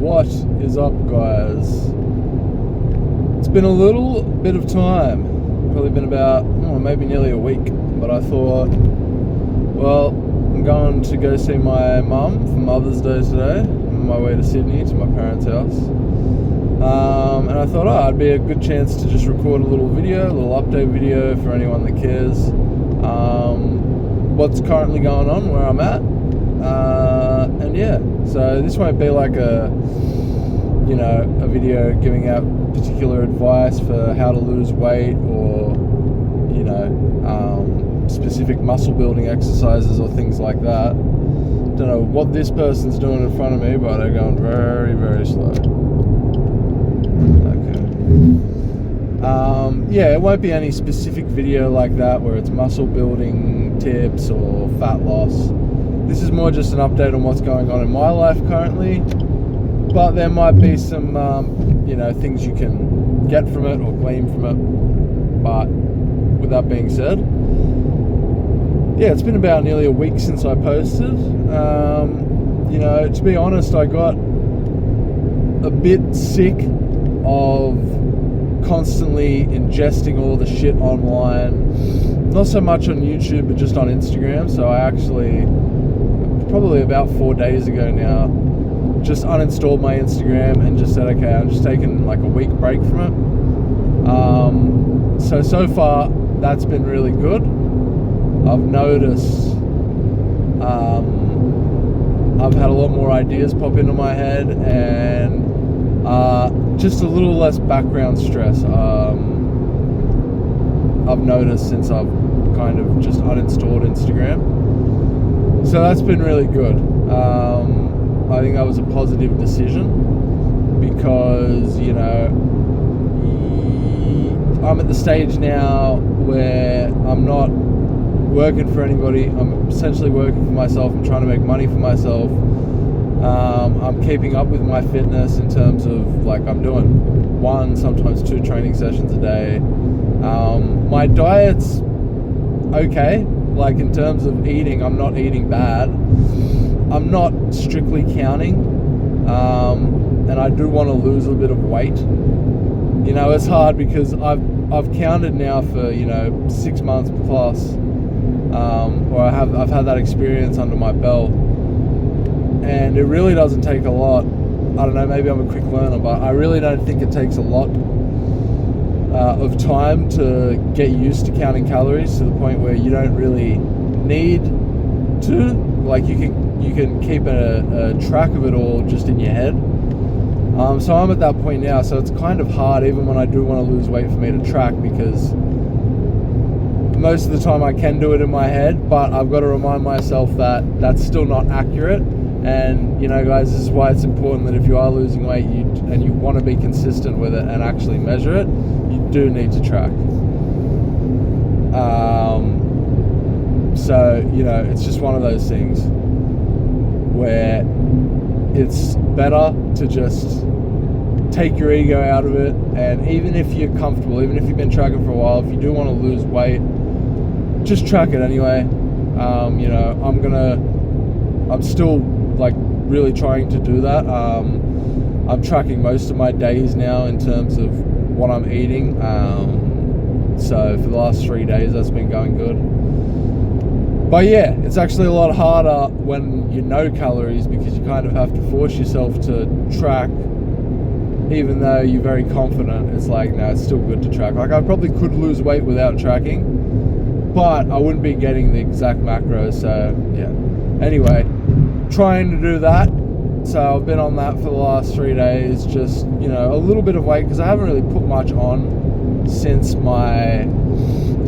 What is up, guys? It's been a little bit of time, probably been about maybe nearly a week, but I thought, well, I'm going to go see my mum for Mother's Day today. I'm on my way to Sydney to my parents' house, and I thought it'd be a good chance to just record a little video, a little update video for anyone that cares what's currently going on, where I'm at, and yeah, so this won't be like a video giving out particular advice for how to lose weight or specific muscle building exercises or things like that. Don't know what this person's doing in front of me, but they're going very, very slow. Okay. It won't be any specific video like that where it's muscle building tips or fat loss. This is more just an update on what's going on in my life currently, but there might be some things you can get from it or glean from it. But with that being said, it's been about nearly a week since I posted. To be honest, I got a bit sick of constantly ingesting all the shit online. Not so much on YouTube, but just on Instagram. So I actually, probably about 4 days ago now, just uninstalled my Instagram and just said, okay, I'm just taking like a week break from it. So far, that's been really good. I've noticed I've had a lot more ideas pop into my head and just a little less background stress I've noticed since I've kind of just uninstalled Instagram. So that's been really good. I think that was a positive decision because, I'm at the stage now where I'm not working for anybody. I'm essentially working for myself and trying to make money for myself. I'm keeping up with my fitness in terms of I'm doing 1, sometimes 2 training sessions a day. My diet's okay. In terms of eating, I'm not eating bad. I'm not strictly counting, and I do want to lose a bit of weight. It's hard because I've counted now for 6 months plus, or I've had that experience under my belt, and it really doesn't take a lot. I don't know, maybe I'm a quick learner, but I really don't think it takes a lot of time to get used to counting calories to the point where you don't really need to. You can keep a track of it all just in your head. So I'm at that point now, so it's kind of hard even when I do want to lose weight for me to track, because most of the time I can do it in my head, but I've got to remind myself that that's still not accurate. And guys, this is why it's important that if you are losing weight and you want to be consistent with it and actually measure it, you do need to track. So it's just one of those things where it's better to just take your ego out of it. And even if you're comfortable, even if you've been tracking for a while, if you do want to lose weight, just track it anyway. I'm still really trying to do that. I'm tracking most of my days now in terms of what I'm eating. So for the last 3 days, that's been going good. But it's actually a lot harder when you know calories, because you kind of have to force yourself to track, even though you're very confident. It's no, it's still good to track. I probably could lose weight without tracking, but I wouldn't be getting the exact macros. So anyway, trying to do that. So I've been on that for the last 3 days, just a little bit of weight, because I haven't really put much on since my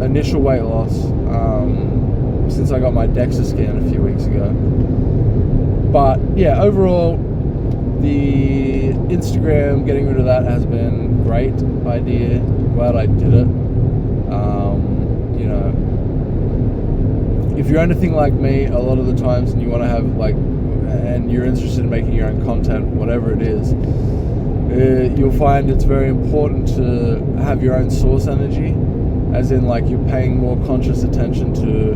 initial weight loss, since I got my DEXA scan a few weeks ago. But overall, the Instagram, getting rid of that has been a great idea. Glad I did it. If you're anything like me, a lot of the times, and you want to have and you're interested in making your own content, whatever it is, you'll find it's very important to have your own source energy, as in you're paying more conscious attention to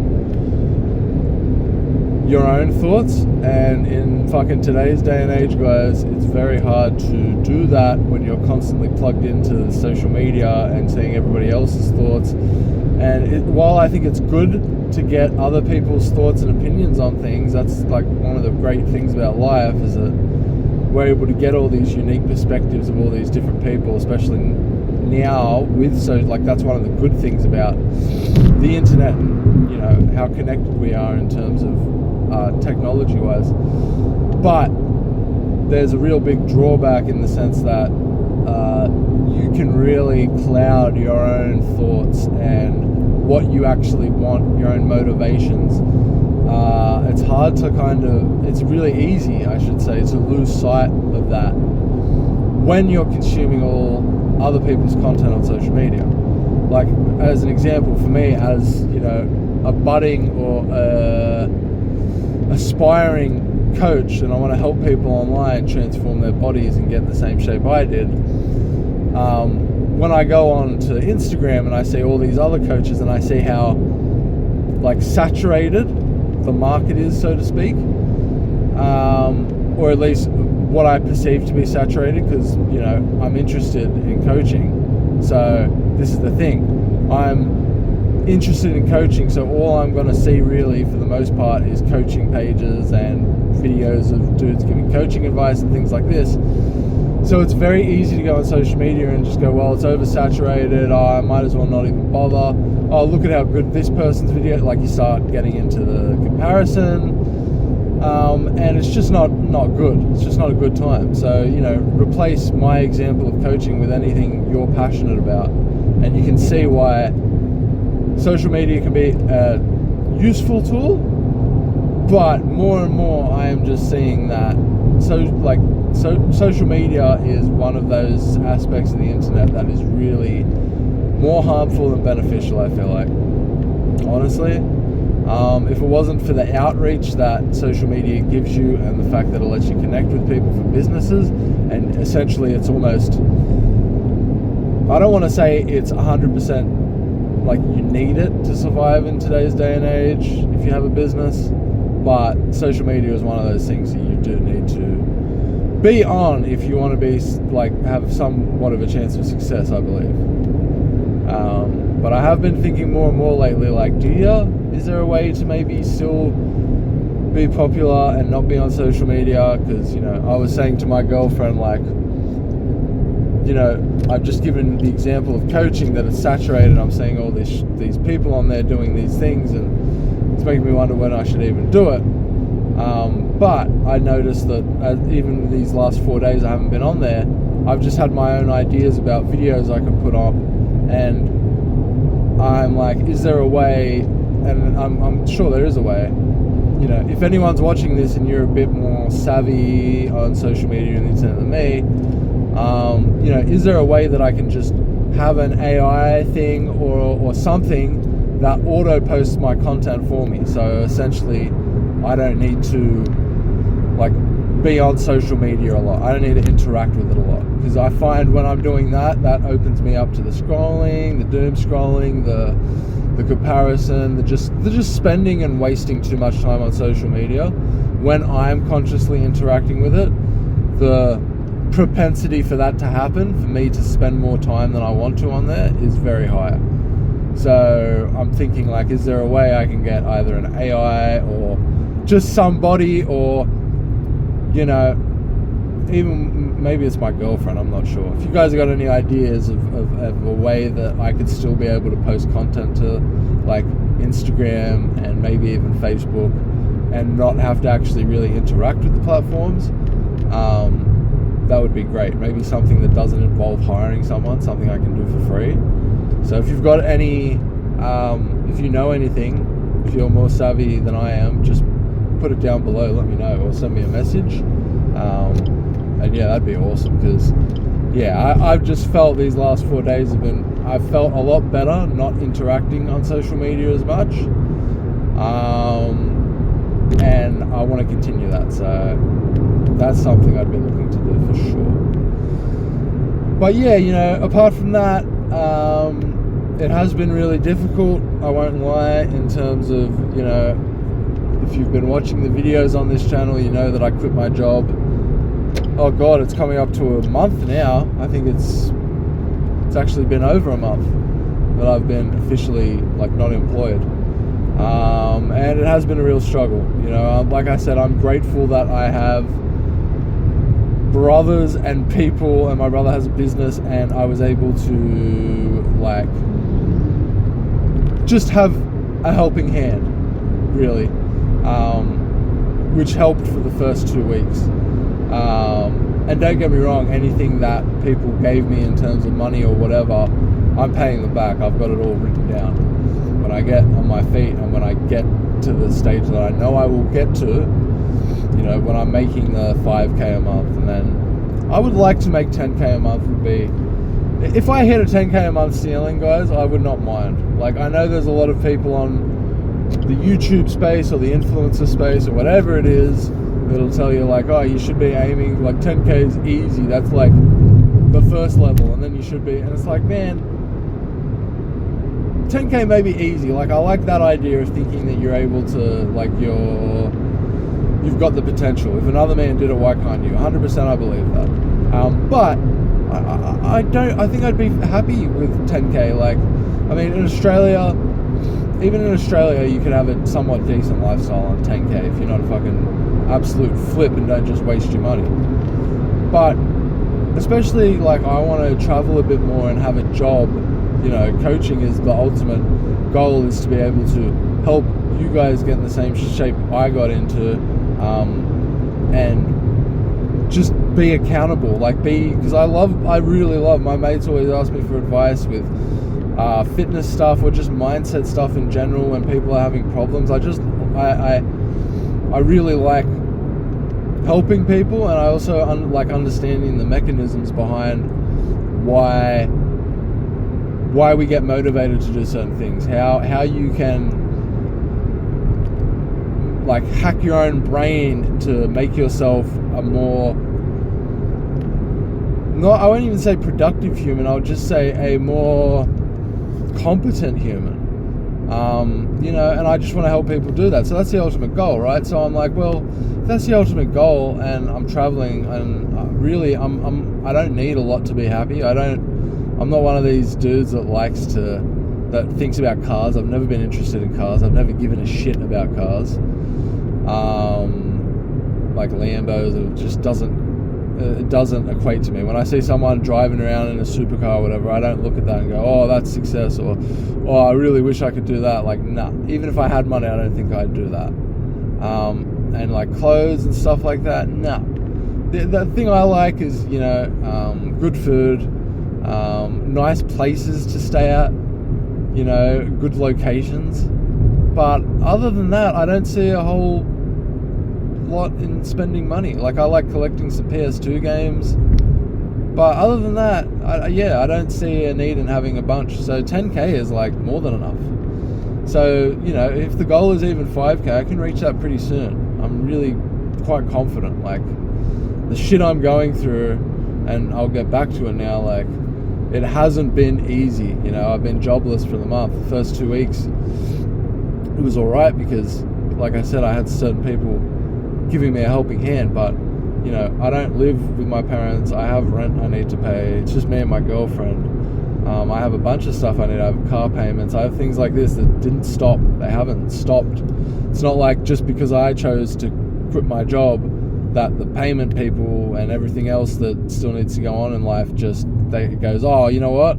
your own thoughts. And in fucking today's day and age, guys, it's very hard to do that when you're constantly plugged into social media and seeing everybody else's thoughts. And while I think it's good to get other people's thoughts and opinions on things, that's like one of the great things about life, is that we're able to get all these unique perspectives of all these different people, especially now that's one of the good things about the internet, and how connected we are in terms of technology wise. But there's a real big drawback in the sense that you can really cloud your own thoughts and what you actually want, your own motivations. It's hard to it's really easy, I should say, to lose sight of that when you're consuming all other people's content on social media. Like, as an example, for me, as a budding or aspiring coach, and I want to help people online transform their bodies and get in the same shape I did, when I go on to Instagram and I see all these other coaches and I see how saturated the market is, so to speak, or at least what I perceive to be saturated, because I'm interested in coaching. So this is the thing, I'm interested in coaching, so all I'm going to see really for the most part is coaching pages and videos of dudes giving coaching advice and things like this. So it's very easy to go on social media and just go, well, it's oversaturated, I might as well not even bother. Oh, look at how good this person's video, you start getting into the comparison, and it's just not good. It's just not a good time. So, replace my example of coaching with anything you're passionate about, and you can see why social media can be a useful tool, but more and more I am just seeing that social media is one of those aspects of the internet that is really more harmful than beneficial, I feel like, honestly. If it wasn't for the outreach that social media gives you and the fact that it lets you connect with people for businesses, and essentially it's almost, I don't want to say it's 100% you need it to survive in today's day and age if you have a business, but social media is one of those things that you do need to be on if you want to be have somewhat of a chance of success, I believe. But I have been thinking more and more lately, is there a way to maybe still be popular and not be on social media? Because I was saying to my girlfriend, I've just given the example of coaching, that it's saturated. I'm seeing all these people on there doing these things, and it's making me wonder when I should even do it. But I noticed that even these last 4 days I haven't been on there, I've just had my own ideas about videos I could put up, and I'm is there a way? And I'm sure there is a way. If anyone's watching this and you're a bit more savvy on social media and the internet than me, is there a way that I can just have an AI thing or something that auto posts my content for me? So essentially, I don't need to be on social media a lot. I don't need to interact with it a lot, because I find when I'm doing that opens me up to the scrolling, the doom scrolling, the comparison, the just spending and wasting too much time on social media. When I'm consciously interacting with it, the propensity for that to happen, for me to spend more time than I want to on there, is very high. So I'm thinking, is there a way I can get either an AI or just somebody, or even maybe it's my girlfriend, I'm not sure. If you guys have got any ideas of a way that I could still be able to post content to Instagram and maybe even Facebook and not have to actually really interact with the platforms, that would be great. Maybe something that doesn't involve hiring someone, something I can do for free. So if you've got any, if you know anything, if you're more savvy than I am, just put it down below, let me know, or send me a message. And yeah, that'd be awesome, because I've just felt these last 4 days I've felt a lot better not interacting on social media as much, and I want to continue that, so that's something I'd be looking to do for sure. But apart from that, it has been really difficult, I won't lie, in terms of if you've been watching the videos on this channel, you know that I quit my job. Oh God, it's coming up to a month now. I think it's actually been over a month that I've been officially like not employed. And it has been a real struggle. You know, like I said, I'm grateful that I have brothers and people, and my brother has a business, and I was able to like just have a helping hand, really, which helped for the first 2 weeks. And don't get me wrong, anything that people gave me in terms of money or whatever, I'm paying them back. I've got it all written down. When I get on my feet and when I get to the stage that I know I will get to, you know, when I'm making the 5K a month, and then I would like to make 10K a month would be, if I hit a 10K a month ceiling, guys, I would not mind. Like, I know there's a lot of people on the YouTube space or the influencer space or whatever it is that'll tell you like, oh, you should be aiming, like 10K is easy. That's like the first level, and then you should be, and it's like, man, 10K may be easy. Like, I like that idea of thinking that you're able to, like, you've got the potential. If another man did it, why can't you? 100% I believe that. But I think I'd be happy with 10K. Like, I mean, in Australia, even in Australia, you could have a somewhat decent lifestyle on 10K if you're not a fucking absolute flip and don't just waste your money. But especially, like, I want to travel a bit more and have a job. You know, coaching is the ultimate goal, is to be able to help you guys get in the same shape I got into, and just be accountable. Like, because I really love, my mates always ask me for advice with fitness stuff or just mindset stuff in general when people are having problems. I really like helping people, and I also like understanding the mechanisms behind why we get motivated to do certain things, how you can like hack your own brain to make yourself a more, I won't even say productive human, I'll just say a more competent human. You know, and I just want to help people do that. So that's the ultimate goal, right? So I'm like, well, if that's the ultimate goal, and I'm traveling, and really I don't need a lot to be happy. I'm not one of these dudes that thinks about cars. I've never been interested in cars. I've never given a shit about cars. Like Lambos, it just doesn't equate to me. When I see someone driving around in a supercar or whatever, I don't look at that and go, oh, that's success, or oh, I really wish I could do that. Like, nah. Even if I had money, I don't think I'd do that. And like clothes and stuff like that, nah. The thing I like is, you know, good food, nice places to stay at, you know, good locations. But other than that, I don't see a whole lot in spending money. Like, I like collecting some PS2 games, but other than that, I don't see a need in having a bunch. So 10K is like more than enough. So, you know, if the goal is even 5K, I can reach that pretty soon. I'm really quite confident. Like, the shit I'm going through, and I'll get back to it now, like, it hasn't been easy. You know, I've been jobless for the month. The first 2 weeks, it was alright because, like I said, I had certain people giving me a helping hand, but, you know, I don't live with my parents. I have rent I need to pay. It's just me and my girlfriend. I have a bunch of stuff I need. I have car payments. I have things like this that didn't stop. They haven't stopped. It's not like just because I chose to quit my job that the payment people and everything else that still needs to go on in life it goes, oh, you know what?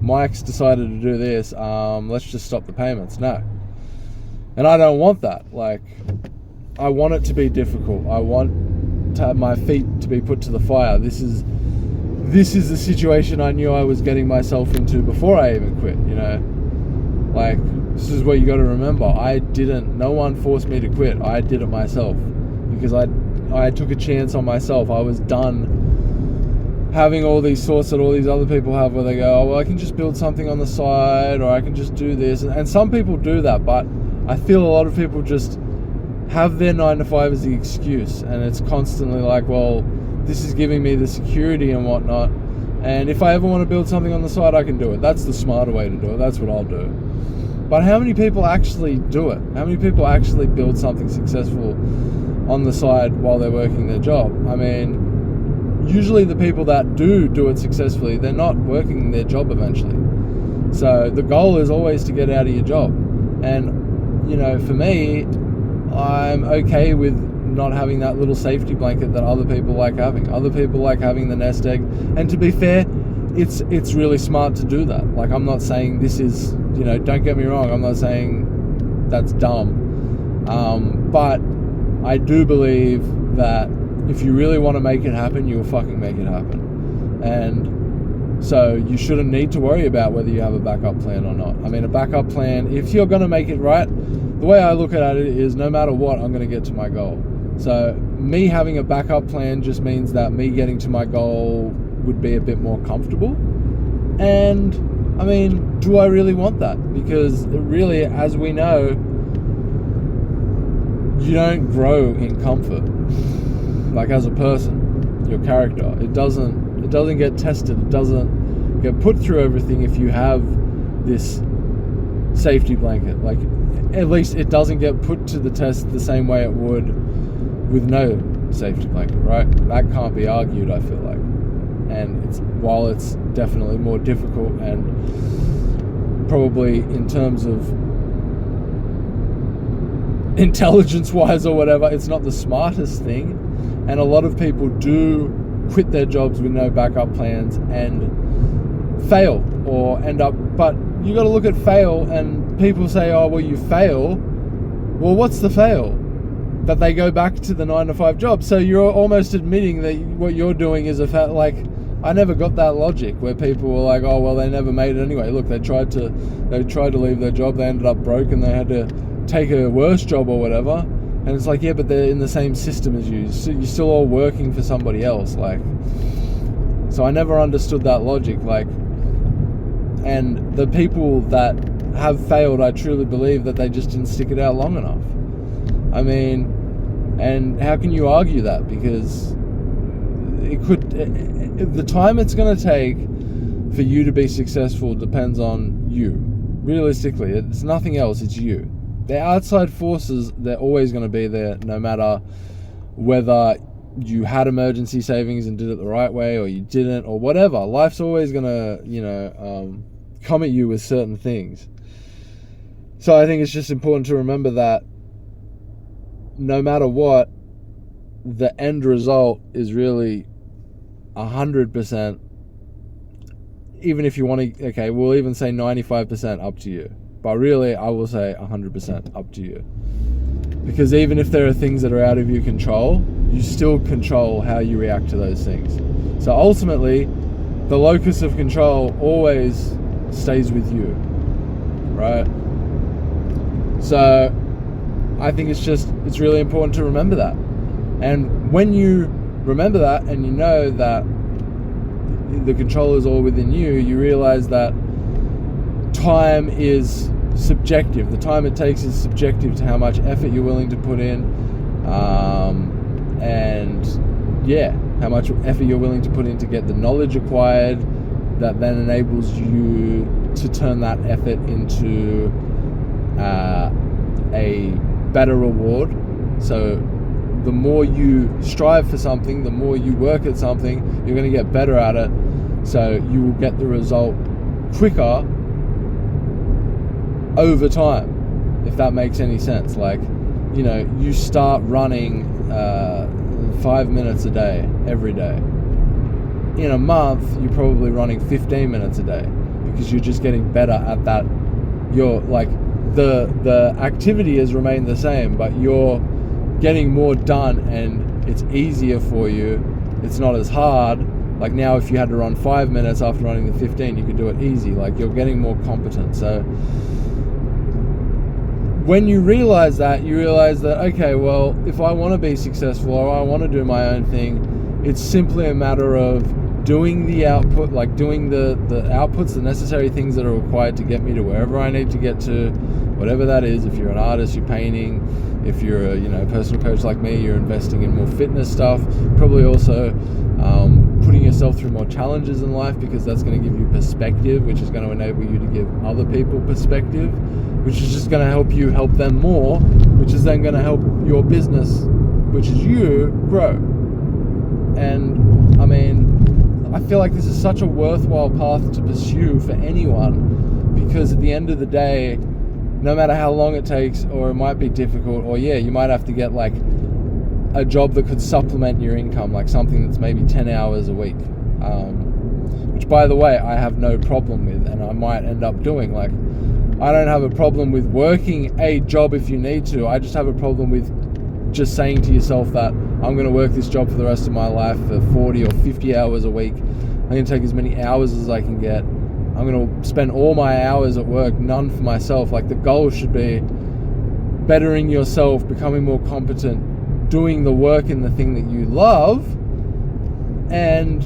Mike's decided to do this. Let's just stop the payments. No. And I don't want that. Like, I want it to be difficult. I want to have my feet to be put to the fire. This is the situation I knew I was getting myself into before I even quit, you know? Like, this is what you got to remember. No one forced me to quit. I did it myself because I took a chance on myself. I was done having all these thoughts that all these other people have where they go, oh, well, I can just build something on the side, or I can just do this. And some people do that, but I feel a lot of people just have their 9 to 5 as the excuse, and it's constantly like, well, this is giving me the security and whatnot, and if I ever want to build something on the side, I can do it. That's the smarter way to do it. That's what I'll do. But how many people actually do it? How many people actually build something successful on the side while they're working their job? I mean, usually the people that do it successfully, they're not working their job eventually. So the goal is always to get out of your job. And, you know, for me, I'm okay with not having that little safety blanket that other people like having. Other people like having the nest egg. And to be fair, it's really smart to do that. Like, I'm not saying this is, you know, don't get me wrong, I'm not saying that's dumb. But I do believe that if you really want to make it happen, you'll fucking make it happen. And so you shouldn't need to worry about whether you have a backup plan or not. I mean, a backup plan, if you're going to make it right, the way I look at it is no matter what, I'm going to get to my goal. So me having a backup plan just means that me getting to my goal would be a bit more comfortable. And I mean, do I really want that? Because really, as we know, you don't grow in comfort. Like, as a person, your character, it doesn't get tested, it doesn't get put through everything if you have this safety blanket. Like, at least it doesn't get put to the test the same way it would with no safety blanket, right? That can't be argued, I feel like. And while it's definitely more difficult and probably in terms of intelligence-wise or whatever, it's not the smartest thing. And a lot of people do quit their jobs with no backup plans and fail or end up. But you got to look at fail, and people say, oh, well, you fail. Well, what's the fail? That they go back to the 9-to-5 job. So you're almost admitting that what you're doing is like, I never got that logic where people were like, oh, well, they never made it anyway. Look, they tried to leave their job, they ended up broke, and they had to take a worse job or whatever. And it's like, yeah, but they're in the same system as you. So you're still all working for somebody else. Like, so I never understood that logic. Like, and the people that have failed, I truly believe that they just didn't stick it out long enough. I mean, and how can you argue that? Because the time it's going to take for you to be successful depends on you. Realistically, it's nothing else, it's you. The outside forces, they're always going to be there, no matter whether you had emergency savings and did it the right way or you didn't or whatever. Life's always going to, come at you with certain things. So I think it's just important to remember that no matter what, the end result is really 100%. Even if you want to, okay, we'll even say 95% up to you. But really, I will say 100% up to you. Because even if there are things that are out of your control, you still control how you react to those things. So ultimately, the locus of control always stays with you, right? So I think it's really important to remember that. And when you remember that and you know that the control is all within you, you realize that time is subjective. The time it takes is subjective to how much effort you're willing to put in, and how much effort you're willing to put in to get the knowledge acquired that then enables you to turn that effort into a better reward. So the more you strive for something, the more you work at something, you're going to get better at it. So you will get the result quicker over time, if that makes any sense. Like, you start running 5 minutes a day, every day. In a month, you're probably running 15 minutes a day because you're just getting better at that. You're like, the activity has remained the same, but you're getting more done and it's easier for you. It's not as hard. Like now, if you had to run 5 minutes after running the 15, you could do it easy. Like, you're getting more competent. So when you realize that, okay, well, if I want to be successful or I want to do my own thing, it's simply a matter of doing the output, like doing the outputs, the necessary things that are required to get me to wherever I need to get to, whatever that is. If you're an artist, you're painting. If you're a personal coach like me, you're investing in more fitness stuff. Probably also putting putting yourself through more challenges in life, because that's going to give you perspective, which is going to enable you to give other people perspective, which is just going to help you help them more, which is then going to help your business, which is you, grow. And I mean, I feel like this is such a worthwhile path to pursue for anyone, because at the end of the day, no matter how long it takes, or it might be difficult, or you might have to get like a job that could supplement your income, like something that's maybe 10 hours a week, which, by the way, I have no problem with, and I might end up doing. Like, I don't have a problem with working a job if you need to. I just have a problem with just saying to yourself that I'm going to work this job for the rest of my life for 40 or 50 hours a week. I'm going to take as many hours as I can get. I'm going to spend all my hours at work, none for myself. Like, the goal should be bettering yourself, becoming more competent, doing the work in the thing that you love. And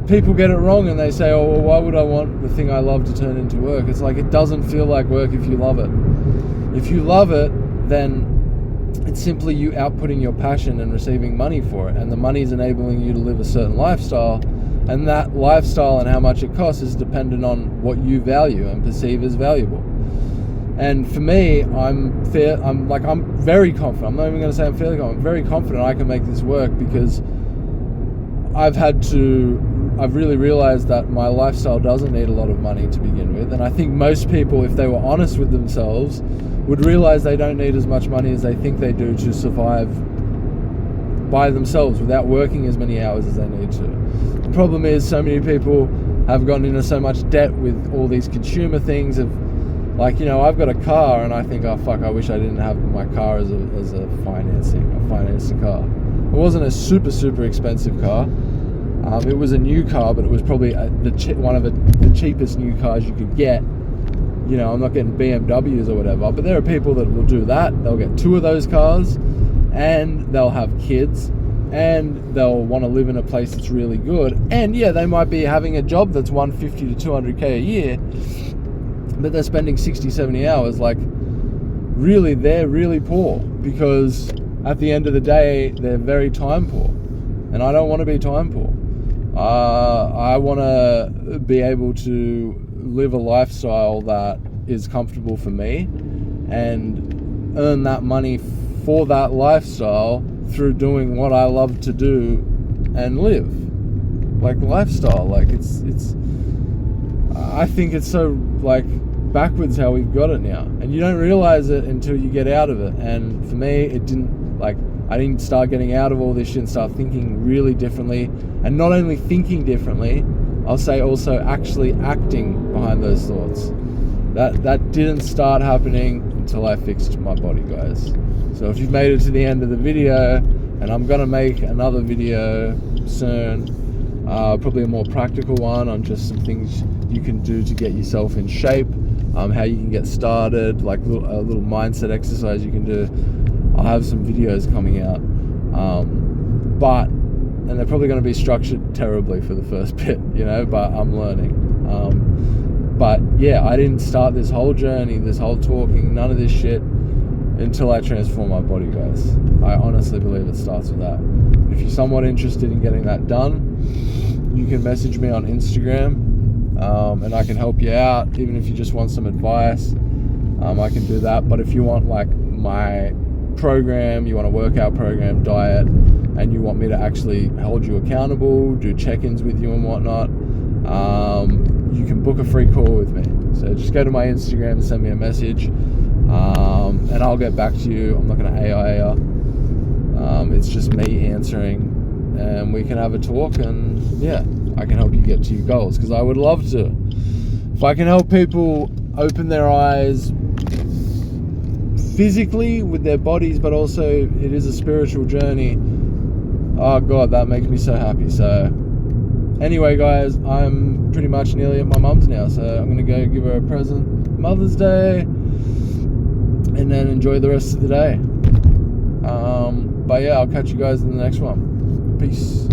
people get it wrong, and they say, oh, well, why would I want the thing I love to turn into work? It's like, it doesn't feel like work if you love it. If you love it, then it's simply you outputting your passion and receiving money for it, and the money is enabling you to live a certain lifestyle, and that lifestyle and how much it costs is dependent on what you value and perceive as valuable. And for me, I'm very confident. I'm not even going to say I'm fairly confident. I'm very confident I can make this work, because I've really realized that my lifestyle doesn't need a lot of money to begin with. And I think most people, if they were honest with themselves, would realize they don't need as much money as they think they do to survive by themselves without working as many hours as they need to. The problem is, so many people have gotten into so much debt with all these consumer things of, like, I've got a car, and I think, oh fuck, I wish I didn't have my car as a financing car. It wasn't a super expensive car. It was a new car, but it was probably one of the cheapest new cars you could get. I'm not getting BMWs or whatever, but there are people that will do that. They'll get 2 of those cars, and they'll have kids, and they'll want to live in a place that's really good. And they might be having a job that's 150 to 200k a year, but they're spending 60, 70 hours. Like, really, they're really poor, because at the end of the day, they're very time poor. And I don't want to be time poor. I want to be able to live a lifestyle that is comfortable for me, and earn that money for that lifestyle through doing what I love to do and live. Like, lifestyle, like, it's I think it's so, like, backwards how we've got it now, and you don't realize it until you get out of it. And for me, I didn't start getting out of all this shit and start thinking really differently, and not only thinking differently, I'll say also actually acting behind those thoughts. That didn't start happening until I fixed my body, guys. So if you've made it to the end of the video, and I'm gonna make another video soon, probably a more practical one on just some things you can do to get yourself in shape, how you can get started, like a little mindset exercise you can do. I'll have some videos coming out, and they're probably going to be structured terribly for the first bit, but I'm learning. But I didn't start this whole journey, this whole talking, none of this shit, until I transform my body, guys. I honestly believe it starts with that. If you're somewhat interested in getting that done, you can message me on Instagram, and I can help you out. Even if you just want some advice, I can do that. But if you want, like, my program, you want a workout program, diet, and you want me to actually hold you accountable, do check-ins with you and whatnot, you can book a free call with me. So just go to my Instagram and send me a message, and I'll get back to you. I'm not going to AI you. It's just me answering, and we can have a talk, and I can help you get to your goals, because I would love to. If I can help people open their eyes physically with their bodies, but also it is a spiritual journey, oh god, that makes me so happy. So anyway, guys, I'm pretty much nearly at my mum's now, so I'm gonna go give her a present, Mother's Day, and then enjoy the rest of the day. But I'll catch you guys in the next one. Peace.